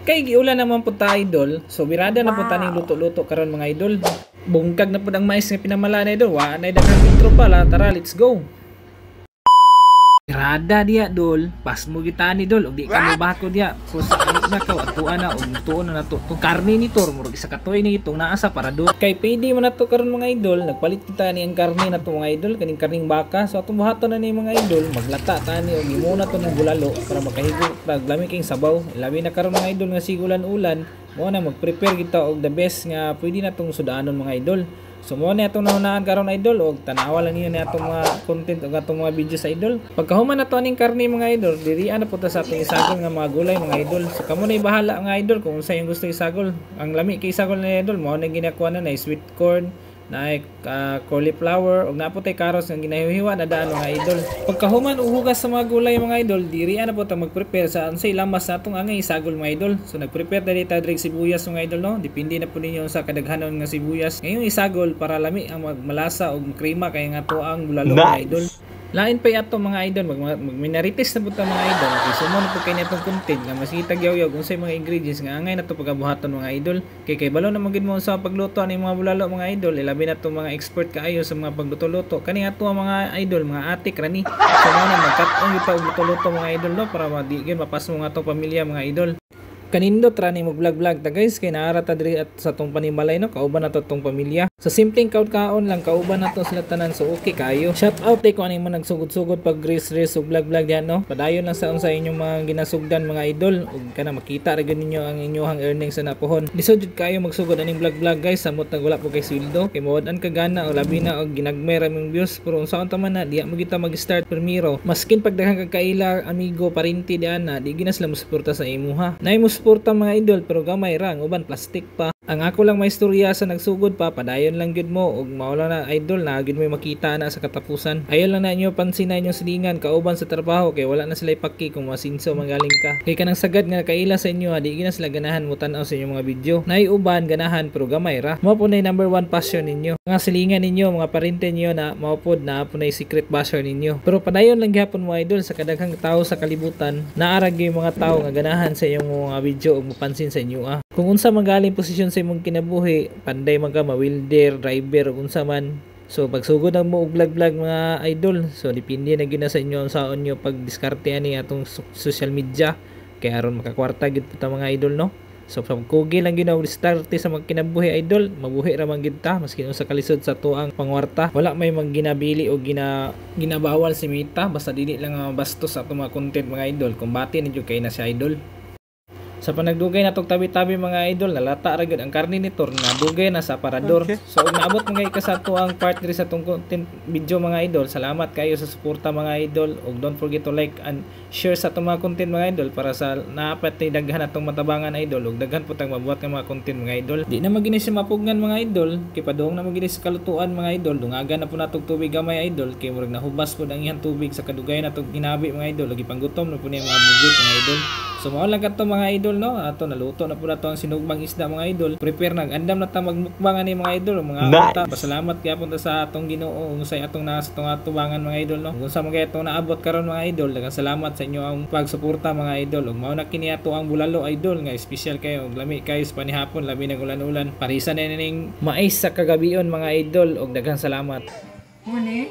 Kay giulan naman po ta idol. So birada na po taning luto-luto karon mga idol. Bungkag na po ang mais nga pinamala na idol. Wa na daghang intro pala. Tara, let's go. Birada dia dol. Pas mo gitani dol. Og di ka mo bako dia. Kusa na ka atuan na og tuon na to. Tong karne ni tor murag isa ka toy ni itong naasa para do. Kay pwede man nato karon mga idol. Nagpalit kita ni ang karne na to mga idol kaning karning baka. So atong buhaton na ni mga idol. Maglata tani og imuna to ng bulalo para makahigo pag lami king sabaw. Labi na karon mga idol nga sigulan-ulan. Mo na mag-prepare kita og the best nga pwede na tong sudanon mga idol. So mo na itong nahunahan karon idol og tanawa lang niyo na itong mga content og atong mga video sa idol. Pagkahuman na to aning karne mga idol, dirian na po ta sa atong isagol nga mga gulay mga idol. So kamo na bahala nga idol kung unsa yung gusto isagol. Ang lami kay isagol na idol, mo na ginakuha na sweet corn, na cauliflower og naputay karos nga ginahiwa na daan mga idol. Pagkahuman uhugas sa mga gulay mga idol, diri ana po ta mag-prepare sa unsay lamas natong angay isagol mga idol. So nag-prepare dali ta direk sibuyas mga idol no. Depende na po ninyo sa kadaghanon nga sibuyas. Ngayong isagol para lami ang magmalasa og krema kay nga tuang bulalo mga idol. Lain pa yato mga idol, magminarites na po ta mga idol. Kay sumo na po kay netong content nga masita gyaw-yaw unsay mga ingredients nga angay nato pagabuhaton mga idol. Kay balo na magid mo sa pagluto ani mga bulalo mga idol. Ilabi na to mga expert kaayo sa mga pagluto-luto. Kani ato mga idol, mga atik rani. So na magkat-on kita og luto-luto mga idol no para madi gyud mapas mo nga atong pamilya mga idol. Kanindot rani mo vlog ta guys kay naara ta diri at sa tong panimalay no kauban nato tong pamilya. Sa simpleng kaon lang kauban nato sila tanan so okay kayo. Shout out ko ani man nagsugod-sugod pag race ug vlog yan no. Padayon lang sa unsa inyong mga ginasugdan mga idol ug kana makita ra gyud ninyo ang inyong earnings sa napuhon. Lisod jud kayo magsugod aning vlog guys samot nag wala po kay sweldo. Kay mawad-an ka gana o labi na og ginagmay ra mong views pero unsa unta man na diya mo kita mag-start primero. Maskin pag daghang kag kaila amigo parinti diyan na di gina sila mosuporta sa imuha. Nay suporta mga idol pero gamay ra uban plastic pa. Ang ako lang may istorya sa nagsugod pa padayon lang gyud mo ug mawala na idol na gyud mo makita na sa katapusan. Ayon lang na inyo pansin na inyong silingan kauban sa trabaho kay wala na sila ipaki kung masinso magaling ka. Kay kanang sagad nga kaila sa inyo di gina sila ganahan mo tan-aw sa inyong mga video. Nay uban ganahan pero gamay ra. Mao po nay number 1 passion ninyo. Mga silingan ninyo, mga parente niyo na mao pod na po nay secret basher ninyo. Pero padayon lang gyapon mo idol sa kadaghang tao sa kalibutan naarag yung mga tao nga ganahan sa inyong mga video ug mapansin sa inyo Kung unsa magaling posisyon sa imong kinabuhi, panday man ka ma-welder, driver ug unsa man. So pagsugod ang mo og vlog mga idol. So depende na gyud sa inyo unsaon nyo pag diskarte ani atong social media kay aron makakwarta gyud ta mga idol no. So pagkugi lang gyud og diskarte sa mga kinabuhi idol, mabuhi ra man gyud ta maski unsa kalisod sa tuang pangwarta. Wala may magginabili o ginabawal si Mita basta dili lang bastos sa atong mga content mga idol. Kumbati na jud kay na si idol. Sa panagdugay natong tabi-tabi mga idol, nalata ra gyud ang karne ni Tor na dugay na sa parador. Okay. So ug naabot mga ikasato ang part diri sa tong content video mga idol. Salamat kayo sa suporta mga idol ug don't forget to like and share sa atong mga content mga idol para sa naapat ni daghan atong matabangan idol ug daghan putang mabuhat nga mga content mga idol. Di na magini si mapugnan mga idol, kay padung na magini sa kalutuan mga idol. Dungagan na po natong tubig gamay idol kay murag nahubas pud ang iyang tubig sa kadugay natong ginabi mga idol. Lagi panggutom na po niya mga bugit mga idol. So mao lang kadto mga idol no. Ato naluto na po na to ang sinugmang isda mga idol. Prepare na andam na ta magmukbang ani mga idol mga ata. Pasalamat gyapon ta sa atong Ginoo unsay atong nasa atong atubangan mga idol no. Unsa man kay atong naabot karon mga idol, daghang salamat sa inyo ang pagsuporta mga idol. Ug mao na kini ato ang bulalo idol nga special kayo ug lami kayo sa panihapon labi na ulan-ulan. Parisa na ning mais sa kagabion mga idol ug daghang salamat. Muni